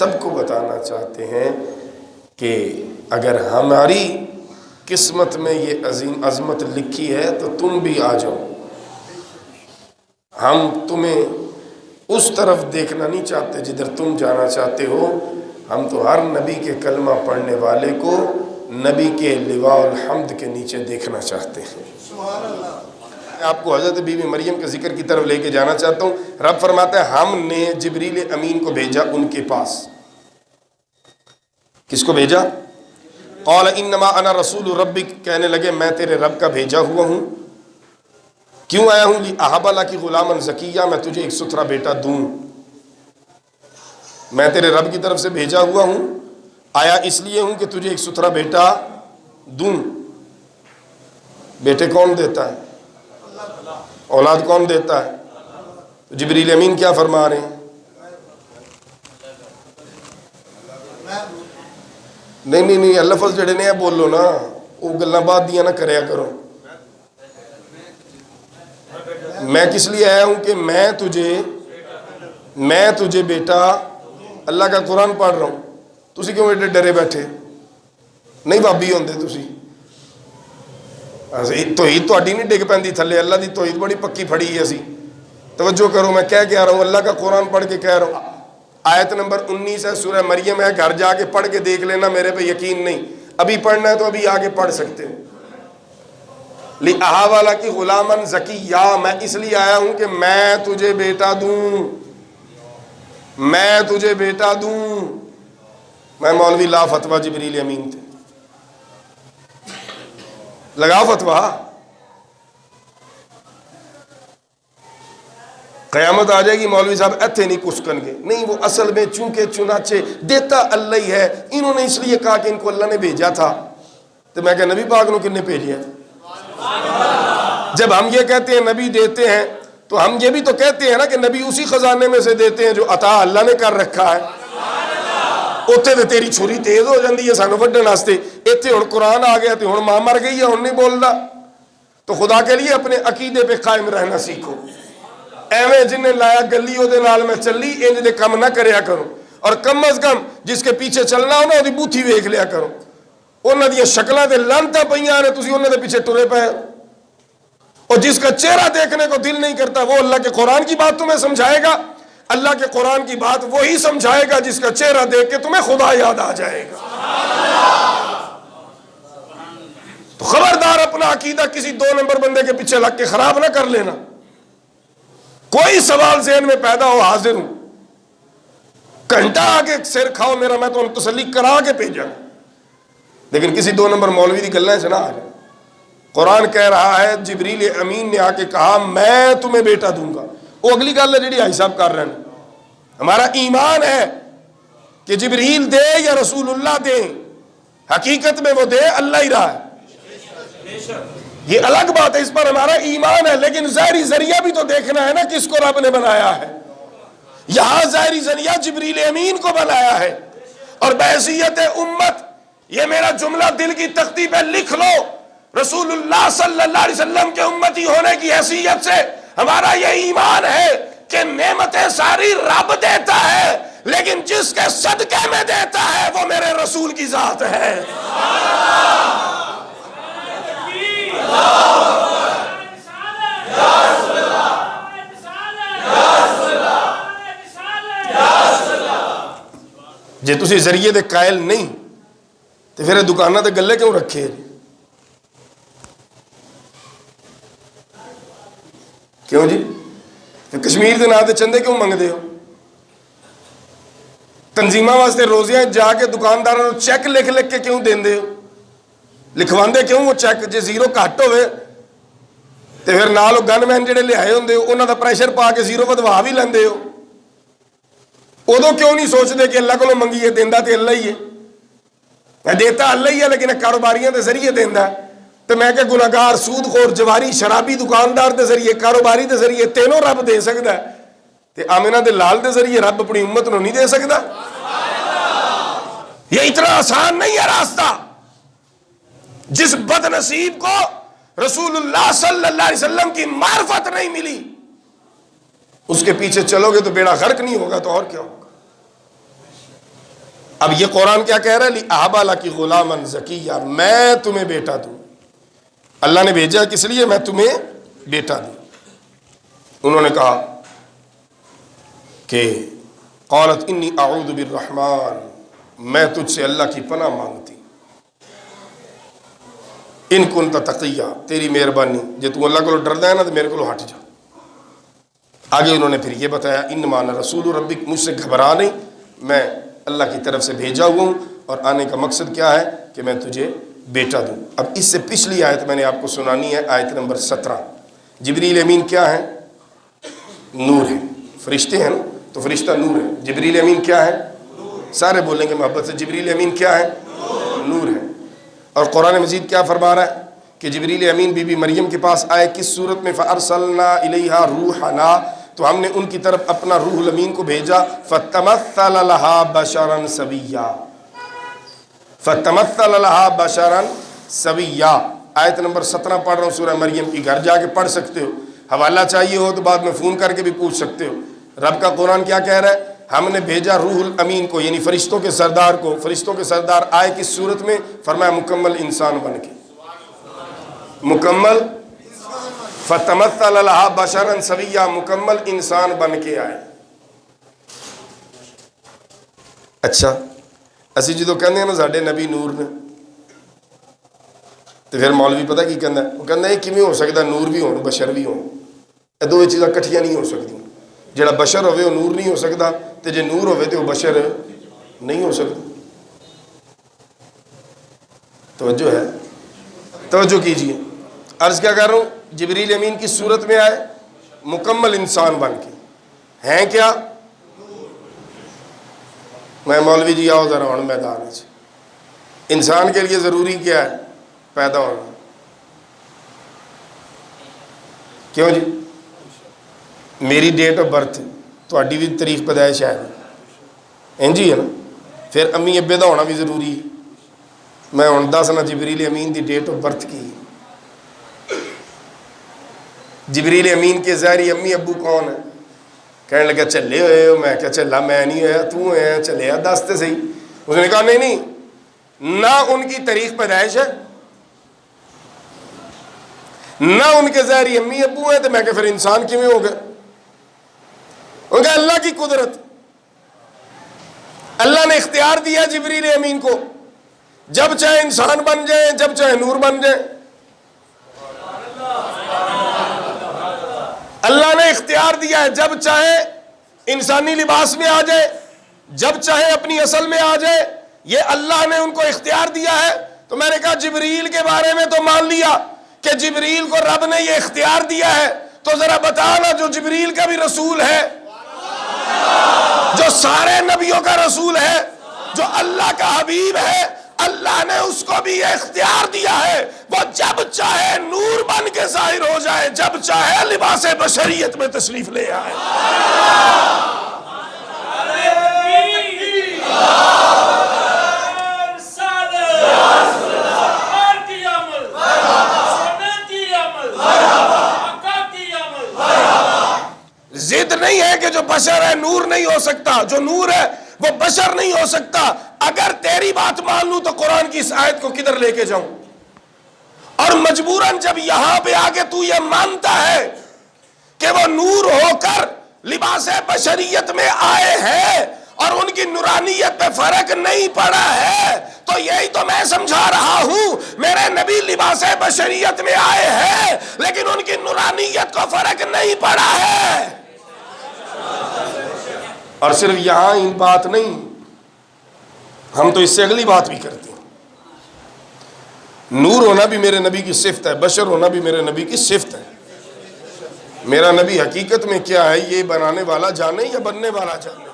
سب کو بتانا چاہتے ہیں کہ اگر ہماری قسمت میں یہ عظیم عظمت لکھی ہے تو تم بھی آ جاؤ. ہم تمہیں اس طرف دیکھنا نہیں چاہتے جدھر تم جانا چاہتے ہو. ہم تو ہر نبی کے کلمہ پڑھنے والے کو نبی کے لواء الحمد کے نیچے دیکھنا چاہتے ہیں. سبحان اللہ. آپ کو حضرت بی بی مریم کے ذکر کی طرف لے کے جانا چاہتا ہوں. رب فرماتا ہے ہم نے جبریل امین کو بھیجا ان کے پاس. کس کو بھیجا؟ قال انما انا رسول ربک، کہنے لگے میں تیرے رب کا بھیجا ہوا ہوں. کیوں آیا ہوں؟ لأہب لک غلاما زکیہ، میں تجھے ایک ستھرا بیٹا دوں. میں تیرے رب کی طرف سے بھیجا ہوا ہوں، آیا اس لیے ہوں کہ تجھے ایک ستھرا بیٹا دوں. بیٹے کون دیتا ہے؟ اولاد کون دیتا ہے؟ جبریل امین کیا فرما رہے ہیں؟ نہیں لفظ جڑے نے بول لو نا، وہ گلاں بعد دیا نہ کریا کرو. میں کس لیے آیا ہوں کہ میں تجھے بیٹا، اللہ کا قرآن پڑھ رہا ہوں. تسی کیوں ایڈے ڈرے بیٹھے؟ نہیں بابی ہوندے تسی. توحید تہاڈی نہیں ڈگ پیندی تھلے، اللہ دی توحید بڑی پکی پھڑی ہے. اسی توجہ کرو، میں کہہ کے آ رہا ہوں، اللہ کا قرآن پڑھ کے کہہ رہا ہوں. آیت نمبر 19 ہے، سورہ مریم ہے. گھر جا کے پڑھ کے دیکھ لینا، میرے پہ یقین نہیں. ابھی پڑھنا ہے تو ابھی آگے پڑھ سکتے ہیں. لأہب لک غلاما زکیہ، میں اس لیے آیا ہوں کہ میں تجھے بیٹا دوں. میں تجھے بیٹا دوں. میں مولوی لا فتویٰ جبریل امین تھے، لگا فتویٰ. قیامت آ جائے گی مولوی صاحب ایتھے نہیں کسکن گے. نہیں، وہ اصل میں چونکہ چنانچہ دیتا اللہ ہی ہے. انہوں نے اس لیے کہا کہ ان کو اللہ نے بھیجا تھا. تو میں کہ نبی پاک نے کن نے بھیجا؟ جب ہم یہ کہتے ہیں نبی دیتے ہیں تو ہم یہ بھی تو کہتے ہیں نا کہ نبی اسی خزانے میں سے دیتے ہیں جو عطا اللہ نے کر رکھا ہے. اتنے تو تیری چھری تیز ہو جاتی ہے سانو وڈن واسطے. اتنے ہوں قرآن آ گیا تو ہوں ماں مر گئی ہے، ہوں نہیں بولتا. تو خدا کے لیے اپنے عقیدے پہ قائم رہنا سیکھو. ایویں جن نے لایا گلی وہ نال میں چلی، انج دے کم نہ کریا کرو. اور کم از کم جس کے پیچھے چلنا ہو نا وہ بوتھی ویکھ لیا کرو. انہوں نے شکلیں تے لانتاں پئیاں نے، تسی انہوں نے پیچھے ٹرے پے. اور جس کا چہرہ دیکھنے کو دل نہیں کرتا وہ اللہ کے قرآن کی بات تمہیں سمجھائے گا. اللہ کے قرآن کی بات وہی سمجھائے گا جس کا چہرہ دیکھ کے تمہیں خدا یاد آ جائے گا. تو خبردار اپنا عقیدہ کسی 2 نمبر بندے کے پیچھے لگ کے خراب نہ کر لینا. کوئی سوال ذہن میں پیدا ہو حاضر ہوں. گھنٹہ آگے سر کھاؤ میرا، میں تو تسلی کرا کے بھیجا. لیکن کسی 2 نمبر مولوی کی گلیں سے نہ آ جائے. قرآن کہہ رہا ہے جبریل امین نے آ کے کہا میں تمہیں بیٹا دوں گا. وہ اگلی گل ہے جڑی بھائی صاحب کر رہے ہیں. ہمارا ایمان ہے کہ جبریل دے یا رسول اللہ دے، حقیقت میں وہ دے اللہ ہی رہا ہے. یہ الگ بات ہے، اس پر ہمارا ایمان ہے. لیکن ظاہری ذریعہ بھی تو دیکھنا ہے نا کس کو رب نے بنایا ہے. یہاں ظاہری ذریعہ جبریل امین کو بنایا ہے. اور بحیثیت امت، یہ میرا جملہ دل کی تختی پہ لکھ لو، رسول اللہ صلی اللہ علیہ وسلم کے امتی ہونے کی حیثیت سے ہمارا یہ ایمان ہے کہ نعمتیں ساری رب دیتا ہے، لیکن جس کے صدقے میں دیتا ہے وہ میرے رسول کی ذات ہے. جے تسی ذریعے دے قائل نہیں تو پھر دکانہ تے گلے کیوں رکھے؟ کیوں جی؟ کشمیر دے نام تے چندے کیوں منگ دے ہو؟ تنظیمہ واسطے روزیاں جا کے دکانداروں چیک لکھ کے کیوں دین دے ہو؟ لکھواندے کیوں وہ چیک؟ جے زیرو کٹ ہوئے تو پھر نال گن مین جڑے لے آئے ہوندے ہو انہاں دا پریشر پا کے زیرو ودوا بھی لیندے ہو. ادو کیوں نہیں سوچتے کہ اللہ کو منگیے؟ دیندا تے اللہ ہی ہے، دیتا اللہ ہی ہے، لیکن کاروباریاں دے ذریعے دیندا ہے. تو میں کہ گناہگار، سود خور، جواری، شرابی، دکاندار دے ذریعے، کاروباری دے ذریعے تینوں رب دے سکتا ہے. تے آمنہ دے لال دے ذریعے رب اپنی امت نو نہیں دے سکتا؟ یہ اتنا آسان نہیں ہے راستہ. جس بد نصیب کو رسول اللہ صلی اللہ علیہ وسلم کی معرفت نہیں ملی، اس کے پیچھے چلو گے تو بیڑا غرق نہیں ہوگا تو اور کیا ہوگا. اب یہ قرآن کیا کہہ رہا ہے؟ لِأَهَبَ لَكِ غُلَامًا زَكِيًّا، میں تمہیں بیٹا دوں. اللہ نے بھیجا کس لیے؟ میں تمہیں بیٹا دوں. انہوں نے کہا کہ قالت انی اعوذ بالرحمن، میں تجھ سے اللہ کی پناہ مانگتی، ان کنت تقیہ، تیری مہربانی، جب تو اللہ کو ڈردا ہے نا تو میرے کو ہٹ جا. آگے انہوں نے پھر یہ بتایا انما انا رسول ربک، مجھ سے گھبرا نہیں، میں اللہ کی طرف سے بھیجا ہوا ہوں، اور آنے کا مقصد کیا ہے کہ میں تجھے بیٹا دوں. اب اس سے پچھلی آیت میں نے آپ کو سنانی ہے، آیت نمبر 17. جبریل امین کیا ہے؟ نور ہے. فرشتے ہیں نا تو فرشتہ نور ہے. جبریل امین کیا ہے؟ سارے بولیں گے محبت سے، جبریل امین کیا ہے؟ نور ہے. اور قرآن مجید کیا فرما رہا ہے کہ جبریل امین بی بی مریم کے پاس آئے کس صورت میں؟ فَأَرْسَلْنَا إِلَيْهَا رُوحَنَا، تو ہم نے ان کی طرف اپنا روح الامین کو بھیجا. فَتَمَثَّلَ لَهَا بَشَرًا سَوِيًّا، فَتَمَثَّلَ لَهَا بَشَرًا سَوِيًّا. آیت نمبر 17 پڑھ رہا ہوں سورہ مریم کی، گھر جا کے پڑھ سکتے ہو. حوالہ چاہیے ہو تو بعد میں فون کر کے بھی پوچھ سکتے ہو. رب کا قرآن کیا کہہ رہا ہے؟ ہم نے بھیجا روح الامین کو، یعنی فرشتوں کے سردار کو. فرشتوں کے سردار آئے کس صورت میں؟ فرمایا مکمل انسان بن کے، مکمل. فَتَمَثَّلَ لَهَا بَشَرًا سَوِيًّا، مکمل انسان بن کے آئے. اچھا اسی جدو کہنے ہیں نا ساڈے نبی نور نے، تو پھر مولوی پتہ کی کہنا ہے؟ وہ کہنا ہے کیویں ہو سکتا نور بھی ہون بشر بھی ہون؟ یہ دو چیزاں کٹھیاں نہیں ہو سکتی. جڑا بشر ہوئے وہ نور نہیں ہو سکتا، تے جے نور ہوئے تو وہ بشر نہیں ہو سکتا. توجہ ہے؟ توجہ کیجئے. عرض کیا کر رہا ہوں؟ جبریل امین کی صورت میں آئے مکمل انسان بن کے. ہیں کیا؟ میں مولوی جی آؤ ذرا ہوں میدان سے. انسان کے لیے ضروری کیا ہے؟ پیدا ہونا. کیوں جی؟ میری ڈیٹ آف برتھ، تہاڈی بھی تاریخ پیدائش ہے انجی ہے نا، پھر امی ابے دا ہونا بھی ضروری ہے. میں ہوں دسنا جبریل امین دی ڈیٹ آف برتھ کی. جبریل امین کے ظاہری امی ابو کون ہے؟ کہنے لگا چلے ہوئے ہو. میں کہا چلا میں نہیں ہوا، تو ہویا، چلے دس تے صحیح. اس نے کہا نہیں نہ ان کی تاریخ پیدائش ہے نہ ان کے ظاہری امی ابو ہیں. تو میں کہ پھر انسان کیویں ہو گئے؟ ان کا اللہ کی قدرت، اللہ نے اختیار دیا جبریل امین کو، جب چاہے انسان بن جائے، جب چاہے نور بن جائے. اللہ نے اختیار دیا ہے، جب چاہے انسانی لباس میں آ جائے، جب چاہے اپنی اصل میں آ جائے. یہ اللہ نے ان کو اختیار دیا ہے. تو میں نے کہا جبریل کے بارے میں تو مان لیا کہ جبریل کو رب نے یہ اختیار دیا ہے، تو ذرا بتانا جو جبریل کا بھی رسول ہے، جو سارے نبیوں کا رسول ہے، جو اللہ کا حبیب ہے، اللہ نے اس کو بھی یہ اختیار دیا ہے، وہ جب چاہے نور بن کے ظاہر ہو جائے، جب چاہے لباس بشریت میں تشریف لے آئے. ضد نہیں ہے کہ جو بشر ہے نور نہیں ہو سکتا، جو نور ہے وہ بشر نہیں ہو سکتا. اگر تیری بات مان لوں تو قرآن کی اس آیت کو کدھر لے کے جاؤں؟ اور مجبوراً جب یہاں پہ آگے تو یہ مانتا ہے کہ وہ نور ہو کر لباس بشریت میں آئے ہیں اور ان کی نورانیت پہ فرق نہیں پڑا ہے، تو یہی تو میں سمجھا رہا ہوں. میرے نبی لباس بشریت میں آئے ہیں لیکن ان کی نورانیت کو فرق نہیں پڑا ہے. اور صرف یہاں ان بات نہیں، ہم تو اس سے اگلی بات بھی کرتے ہیں. نور ہونا بھی میرے نبی کی صفت ہے، بشر ہونا بھی میرے نبی کی صفت ہے. میرا نبی حقیقت میں کیا ہے یہ بنانے والا جانے یا بننے والا جانے.